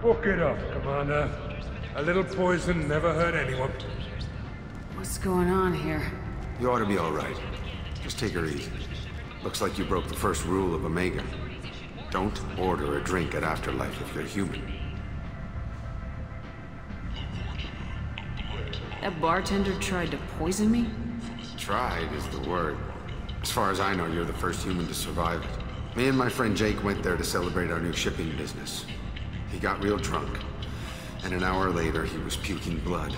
Walk it off, Commander. A little poison never hurt anyone. What's going on here? You ought to be all right. Just take her easy. Looks like you broke the first rule of Omega. Don't order a drink at Afterlife if you're human. That bartender tried to poison me? Tried is the word. As far as I know, you're the first human to survive it. Me and my friend Jake went there to celebrate our new shipping business. He got real drunk, and an hour later he was puking blood.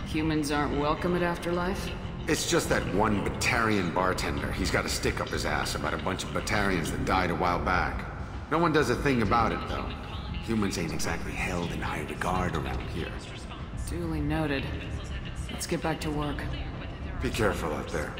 Humans aren't welcome at Afterlife? It's just that one Batarian bartender. He's got a stick up his ass about a bunch of Batarians that died a while back. No one does a thing about it, though. Humans ain't exactly held in high regard around here. Duly noted. Let's get back to work. Be careful out there.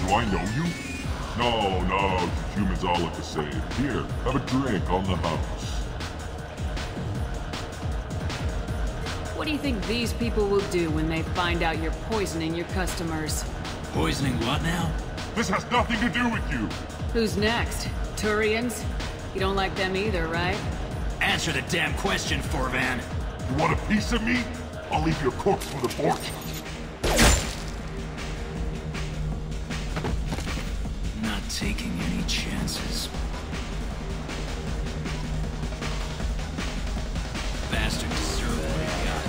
Do I know you? No, humans all look the same. Here, have a drink on the house. What do you think these people will do when they find out you're poisoning your customers? Poisoning what now? This has nothing to do with you! Who's next? Turians? You don't like them either, right? Answer the damn question, Forvan. You want a piece of me? I'll leave your corpse with a fortune. Not taking any chances. Bastard deserved what he got.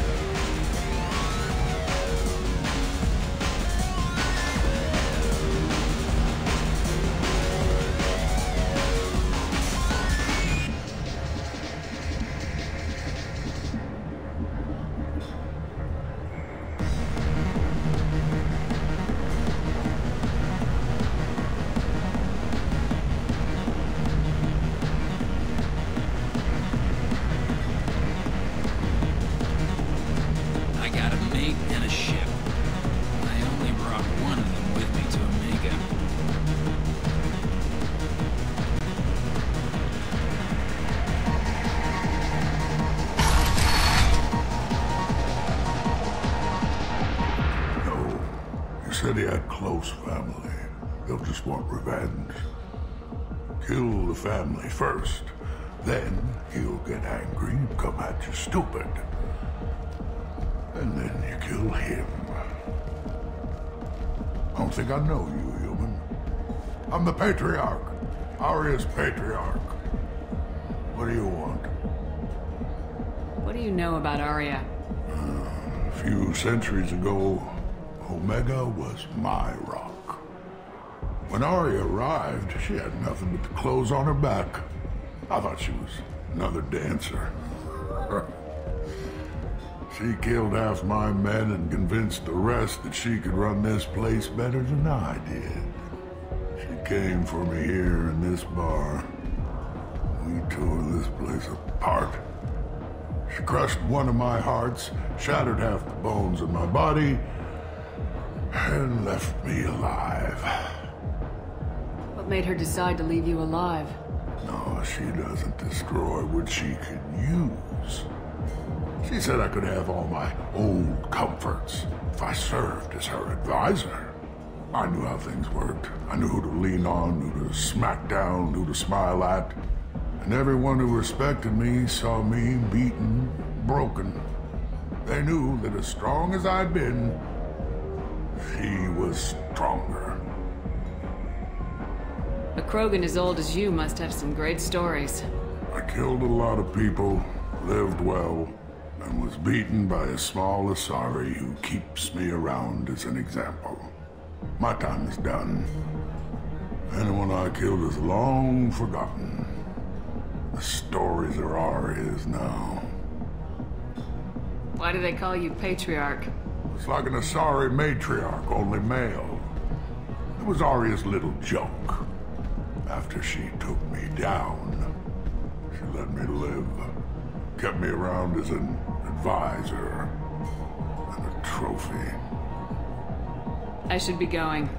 Said he had close family. He'll just want revenge. Kill the family first. Then he'll get angry and come at you stupid. And then you kill him. I don't think I know you, human. I'm the Patriarch. Aria's Patriarch. What do you want? What do you know about Aria? A few centuries ago, Omega was my rock. When Aria arrived, she had nothing but the clothes on her back. I thought she was another dancer. She killed half my men and convinced the rest that she could run this place better than I did. She came for me here in this bar. We tore this place apart. She crushed one of my hearts, shattered half the bones in my body, and left me alive. What made her decide to leave you alive? No, she doesn't destroy what she could use. She said I could have all my old comforts if I served as her advisor. I knew how things worked. I knew who to lean on, who to smack down, who to smile at. And everyone who respected me saw me beaten, broken. They knew that as strong as I'd been, she was stronger. A Krogan as old as you must have some great stories. I killed a lot of people, lived well, and was beaten by a small Asari who keeps me around as an example. My time is done. Anyone I killed is long forgotten. The stories are Aria's now. Why do they call you Patriarch? It's like an Asari matriarch, only male. It was Aria's little joke. After she took me down, she let me live. Kept me around as an advisor and a trophy. I should be going.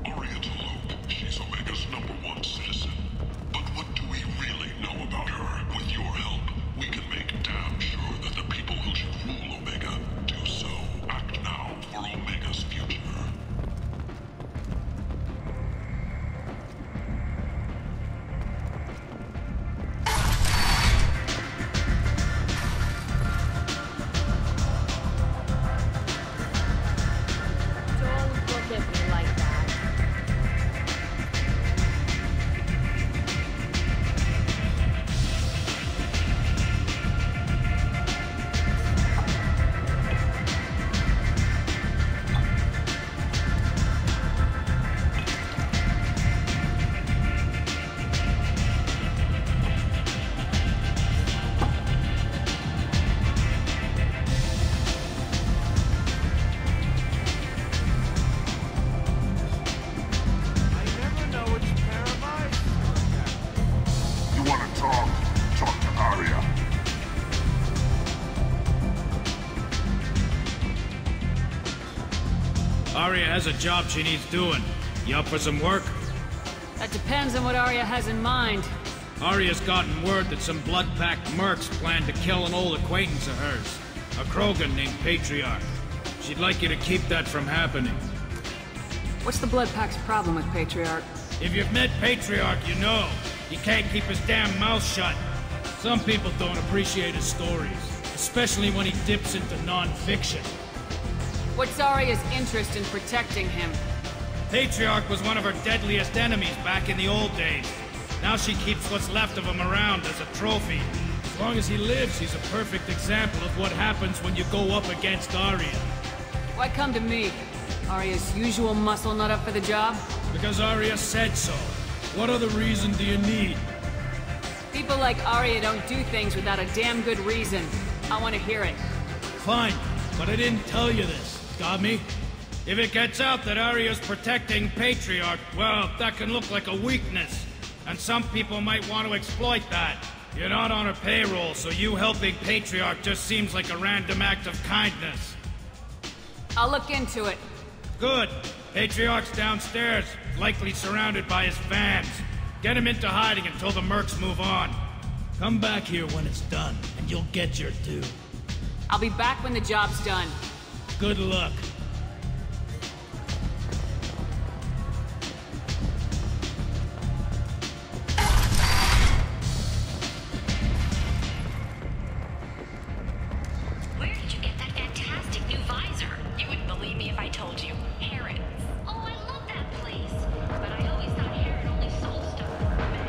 Aria to Luke. She's Omega's #1 citizen. But what do we really know about her? With your help, we can make damn sure that the people who should rule Omega do so. Act now for Omega's future. Don't look at me like that. You want to talk? Talk to Aria. Aria has a job she needs doing. You up for some work? That depends on what Aria has in mind. Aria's gotten word that some blood-packed mercs plan to kill an old acquaintance of hers. A Krogan named Patriach. She'd like you to keep that from happening. What's the Blood Pack's problem with Patriarch? If you've met Patriarch, you know. He can't keep his damn mouth shut. Some people don't appreciate his stories, especially when he dips into non-fiction. What's Aria's interest in protecting him? Patriarch was one of her deadliest enemies back in the old days. Now she keeps what's left of him around as a trophy. As long as he lives, he's a perfect example of what happens when you go up against Aria. Why come to me? Aria's usual muscle not up for the job? Because Aria said so. What other reason do you need? People like Aria don't do things without a damn good reason. I want to hear it. Fine, but I didn't tell you this. Got me? If it gets out that Aria's protecting Patriarch, well, that can look like a weakness. And some people might want to exploit that. You're not on her payroll, so you helping Patriarch just seems like a random act of kindness. I'll look into it. Good. Patriarch's downstairs, likely surrounded by his fans. Get him into hiding until the mercs move on. Come back here when it's done, and you'll get your due. I'll be back when the job's done. Good luck. Where did you get that fantastic new visor? You wouldn't believe me if I told you. Harrods. Oh, I love that place. But I always thought Harrod only sold stuff for men.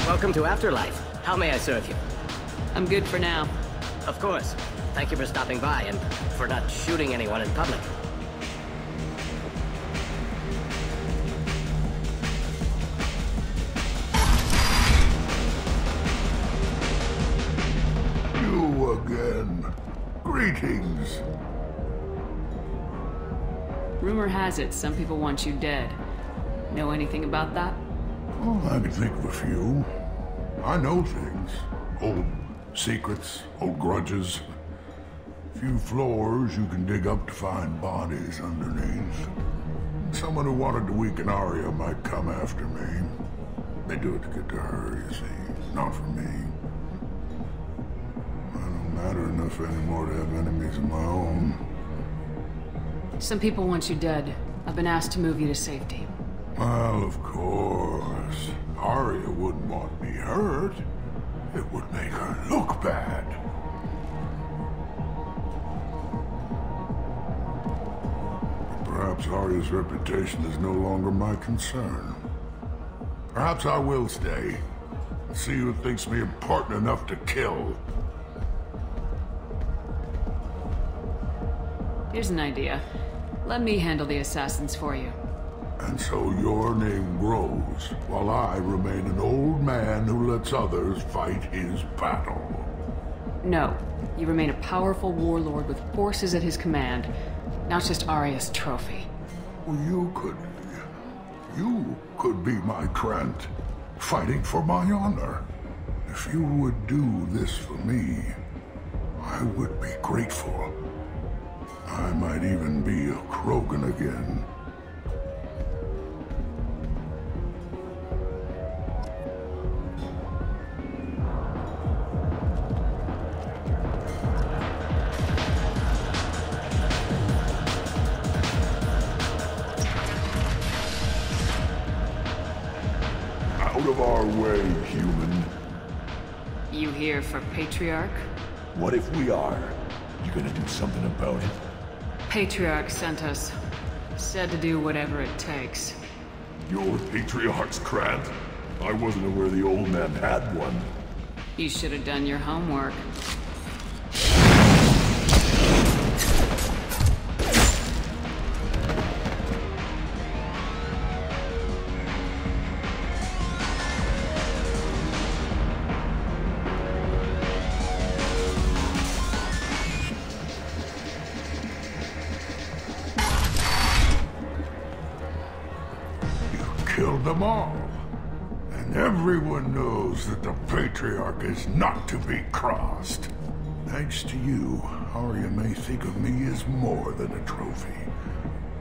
Welcome to Afterlife. How may I serve you? I'm good for now. Of course. Thank you for stopping by and for not shooting anyone in public. You again. Greetings. Rumor has it some people want you dead. Know anything about that? Oh, I can think of a few. I know things. Old secrets, old grudges. Few floors you can dig up to find bodies underneath. Someone who wanted to weaken Aria might come after me. They do it to get to her, you see, not for me. I don't matter enough anymore to have enemies of my own. Some people want you dead. I've been asked to move you to safety. Well, of course. Aria wouldn't want me hurt. It would make her look bad. Perhaps Aria's reputation is no longer my concern. Perhaps I will stay. Let's see who thinks me important enough to kill. Here's an idea. Let me handle the assassins for you. And so your name grows, while I remain an old man who lets others fight his battle. No. You remain a powerful warlord with forces at his command, not just Aria's trophy. Well, you could be my Trent, fighting for my honor. If you would do this for me, I would be grateful. I might even be a Krogan again. Out of our way, human. You here for Patriarch? What if we are? You gonna do something about it? Patriarch sent us. Said to do whatever it takes. You're Patriarch's Krant? I wasn't aware the old man had one. You should have done your homework. Killed them all. And everyone knows that the Patriarch is not to be crossed. Thanks to you, Aria may think of me as more than a trophy.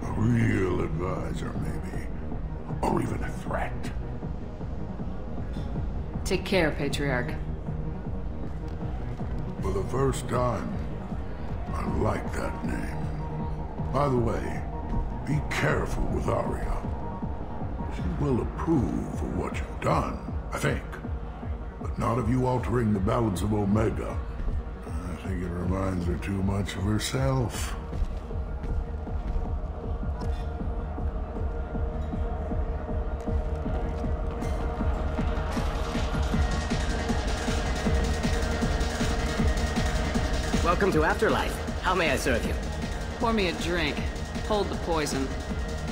A real advisor, maybe. Or even a threat. Take care, Patriarch. For the first time, I like that name. By the way, be careful with Aria. She will approve of what you've done, I think. But not of you altering the balance of Omega. I think it reminds her too much of herself. Welcome to Afterlife. How may I serve you? Pour me a drink. Hold the poison.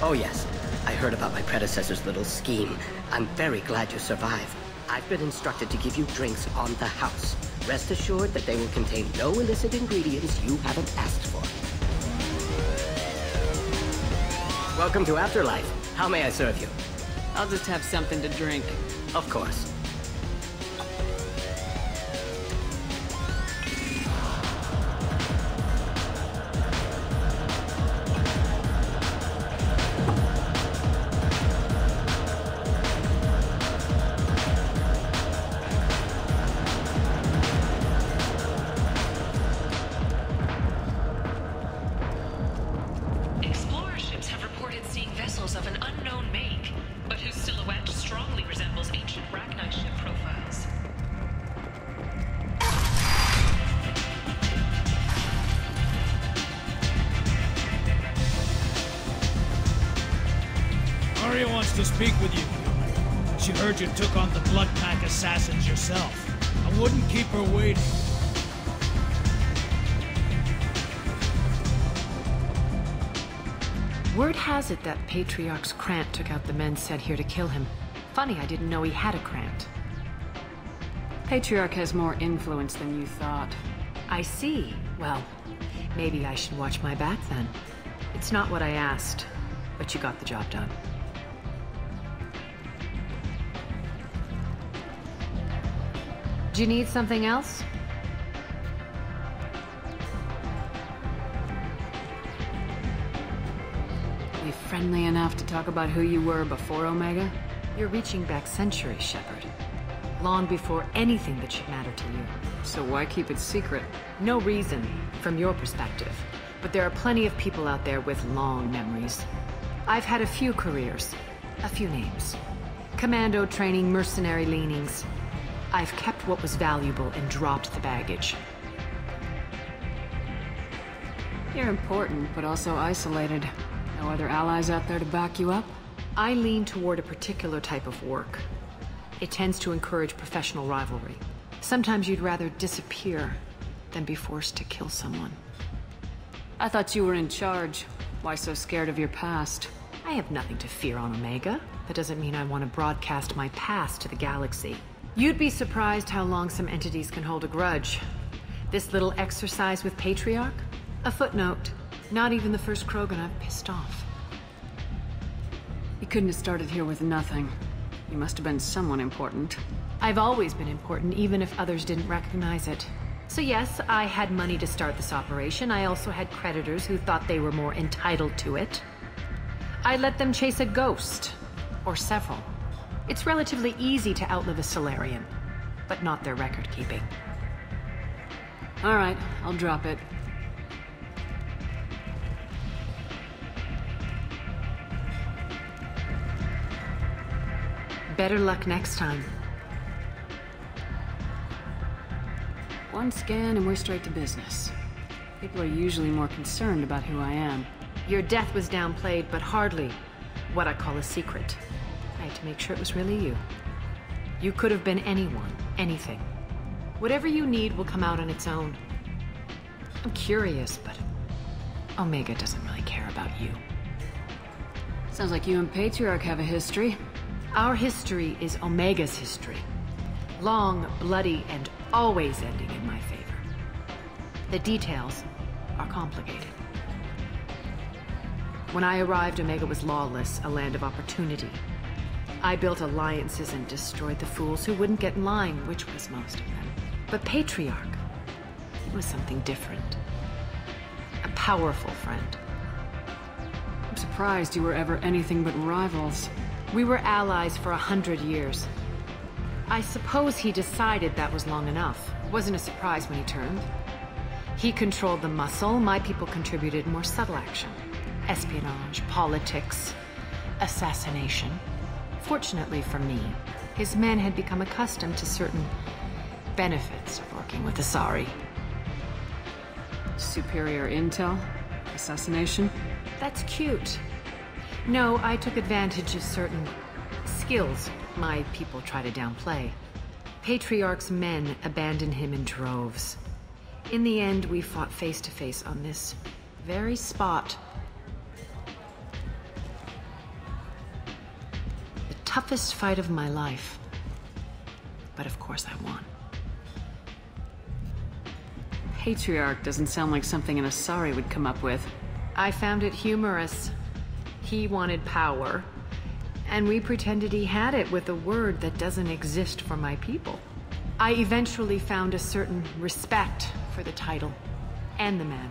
Oh yes, I heard about my predecessor's little scheme. I'm very glad you survived. I've been instructed to give you drinks on the house. Rest assured that they will contain no illicit ingredients you haven't asked for. Welcome to Afterlife. How may I serve you? I'll just have something to drink. Of course. Aria wants to speak with you. She heard you took on the Blood Pack assassins yourself. I wouldn't keep her waiting. Word has it that Patriarch's Krant took out the men sent here to kill him. Funny, I didn't know he had a Krant. Patriarch has more influence than you thought. I see. Well, maybe I should watch my back then. It's not what I asked, but you got the job done. Do you need something else? You friendly enough to talk about who you were before Omega? You're reaching back centuries, Shepard. Long before anything that should matter to you. So why keep it secret? No reason, from your perspective. But there are plenty of people out there with long memories. I've had a few careers, a few names. Commando training, mercenary leanings. I've kept what was valuable and dropped the baggage. You're important, but also isolated. No other allies out there to back you up? I lean toward a particular type of work. It tends to encourage professional rivalry. Sometimes you'd rather disappear than be forced to kill someone. I thought you were in charge. Why so scared of your past? I have nothing to fear on Omega. That doesn't mean I want to broadcast my past to the galaxy. You'd be surprised how long some entities can hold a grudge. This little exercise with Patriach? A footnote. Not even the first Krogan I've pissed off. You couldn't have started here with nothing. You must have been someone important. I've always been important, even if others didn't recognize it. So yes, I had money to start this operation. I also had creditors who thought they were more entitled to it. I let them chase a ghost. Or several. It's relatively easy to outlive a Solarian, but not their record-keeping. All right, I'll drop it. Better luck next time. One scan and we're straight to business. People are usually more concerned about who I am. Your death was downplayed, but hardly what I call a secret. I had to make sure it was really you. You could have been anyone, anything. Whatever you need will come out on its own. I'm curious, but Omega doesn't really care about you. Sounds like you and Patriarch have a history. Our history is Omega's history. Long, bloody, and always ending in my favor. The details are complicated. When I arrived, Omega was lawless, a land of opportunity. I built alliances and destroyed the fools who wouldn't get in line, which was most of them. But Patriarch was something different. A powerful friend. I'm surprised you were ever anything but rivals. We were allies for 100 years. I suppose he decided that was long enough. Wasn't a surprise when he turned. He controlled the muscle, my people contributed more subtle action. Espionage, politics, assassination. Fortunately for me, his men had become accustomed to certain benefits of working with Asari. Superior intel? Assassination? That's cute. No, I took advantage of certain skills my people try to downplay. Patriarch's men abandoned him in droves. In the end, we fought face to face on this very spot. The toughest fight of my life. But of course I won. Patriarch doesn't sound like something an Asari would come up with. I found it humorous. He wanted power, and we pretended he had it with a word that doesn't exist for my people. I eventually found a certain respect for the title and the man.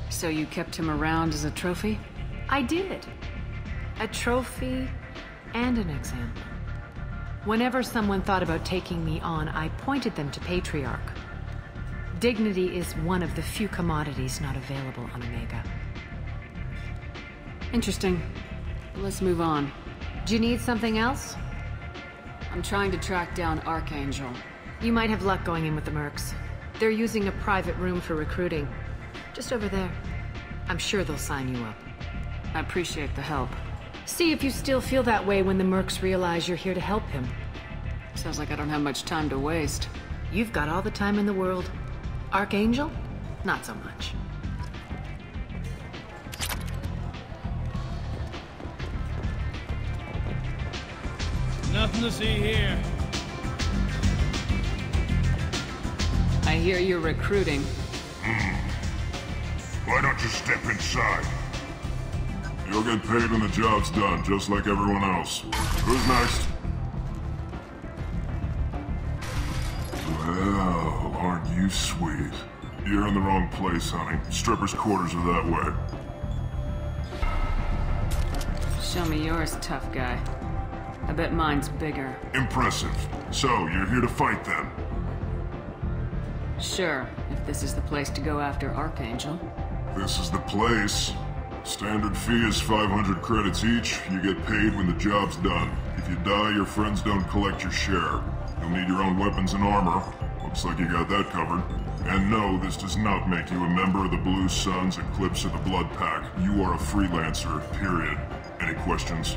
So you kept him around as a trophy? I did. A trophy and an example. Whenever someone thought about taking me on, I pointed them to Patriarch. Dignity is one of the few commodities not available on Omega. Interesting. Let's move on. Do you need something else? I'm trying to track down Archangel. You might have luck going in with the mercs. They're using a private room for recruiting. Just over there. I'm sure they'll sign you up. I appreciate the help. See if you still feel that way when the mercs realize you're here to help him. Sounds like I don't have much time to waste. You've got all the time in the world. Archangel? Not so much. Nothing to see here. I hear you're recruiting. Why don't you step inside? You'll get paid when the job's done, just like everyone else. Who's next? Well, aren't you sweet? You're in the wrong place, honey. Strippers' quarters are that way. Show me yours, tough guy. I bet mine's bigger. Impressive. So, you're here to fight then? Sure, if this is the place to go after Archangel. This is the place. Standard fee is 500 credits each. You get paid when the job's done. If you die, your friends don't collect your share. You'll need your own weapons and armor. Looks like you got that covered. And no, this does not make you a member of the Blue Suns, Eclipse, or the Blood Pack. You are a freelancer, period. Any questions?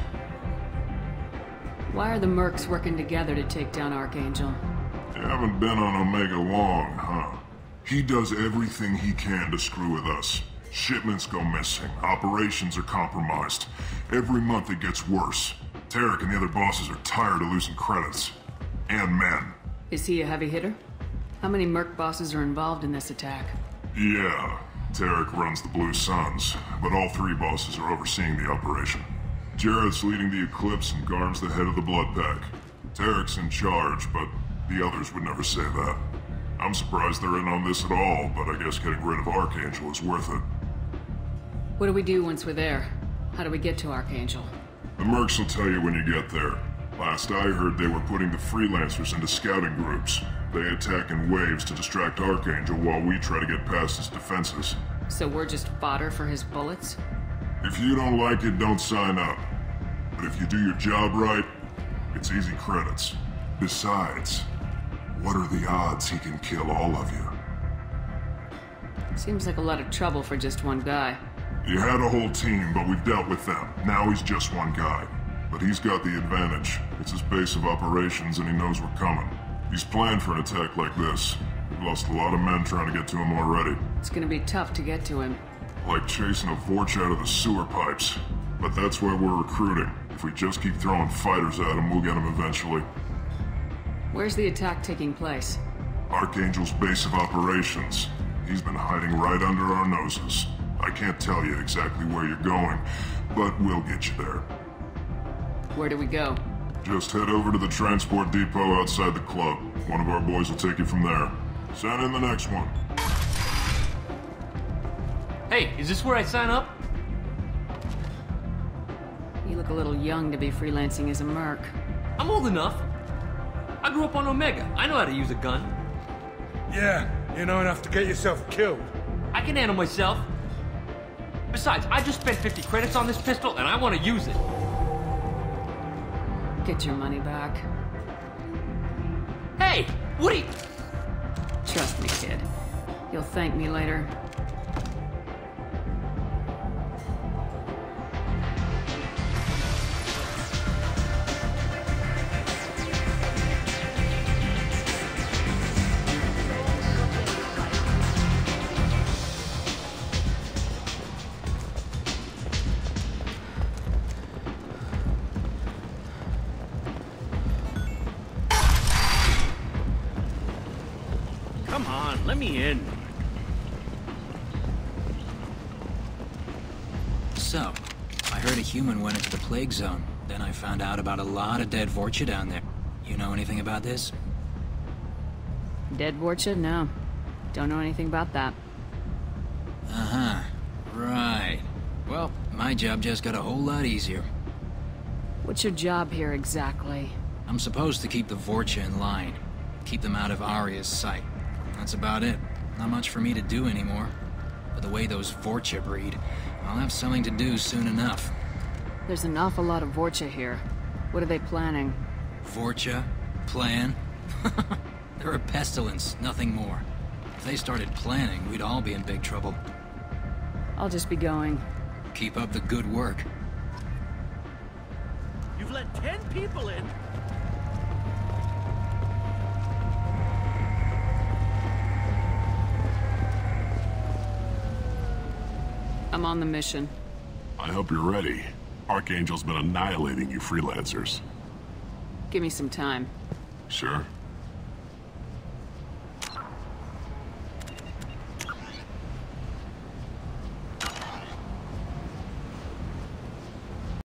Why are the mercs working together to take down Archangel? You haven't been on Omega long, huh? He does everything he can to screw with us. Shipments go missing, operations are compromised. Every month it gets worse. Tarek and the other bosses are tired of losing credits. And men. Is he a heavy hitter? How many merc bosses are involved in this attack? Yeah, Tarek runs the Blue Suns, but all three bosses are overseeing the operation. Jared's leading the Eclipse and Garm's the head of the Blood Pack. Tarek's in charge, but the others would never say that. I'm surprised they're in on this at all, but I guess getting rid of Archangel is worth it. What do we do once we're there? How do we get to Archangel? The mercs will tell you when you get there. Last I heard, they were putting the freelancers into scouting groups. They attack in waves to distract Archangel while we try to get past his defenses. So we're just fodder for his bullets? If you don't like it, don't sign up. But if you do your job right, it's easy credits. Besides, what are the odds he can kill all of you? Seems like a lot of trouble for just one guy. He had a whole team, but we've dealt with them. Now he's just one guy. But he's got the advantage. It's his base of operations and he knows we're coming. He's planned for an attack like this. We've lost a lot of men trying to get to him already. It's gonna be tough to get to him. Like chasing a Vorch out of the sewer pipes. But that's why we're recruiting. If we just keep throwing fighters at him, we'll get him eventually. Where's the attack taking place? Archangel's base of operations. He's been hiding right under our noses. I can't tell you exactly where you're going, but we'll get you there. Where do we go? Just head over to the transport depot outside the club. One of our boys will take you from there. Send in the next one. Hey, is this where I sign up? You look a little young to be freelancing as a merc. I'm old enough. I grew up on Omega. I know how to use a gun. Yeah, you know enough to get yourself killed. I can handle myself. Besides, I just spent 50 credits on this pistol, and I want to use it. Get your money back. Hey, Woody! Trust me, kid. You'll thank me later. Come on, let me in. So, I heard a human went into the plague zone. Then I found out about a lot of dead Vorcha down there. You know anything about this? Dead Vorcha? No. Don't know anything about that. Uh-huh. Right. Well, my job just got a whole lot easier. What's your job here exactly? I'm supposed to keep the Vorcha in line. Keep them out of Aria's sight. That's about it. Not much for me to do anymore. But the way those Vorcha breed, I'll have something to do soon enough. There's an awful lot of Vorcha here. What are they planning? Vorcha? Plan? They're a pestilence, nothing more. If they started planning, we'd all be in big trouble. I'll just be going. Keep up the good work. You've let 10 people in. I'm on the mission. I hope you're ready. Archangel's been annihilating you freelancers. Give me some time. Sure.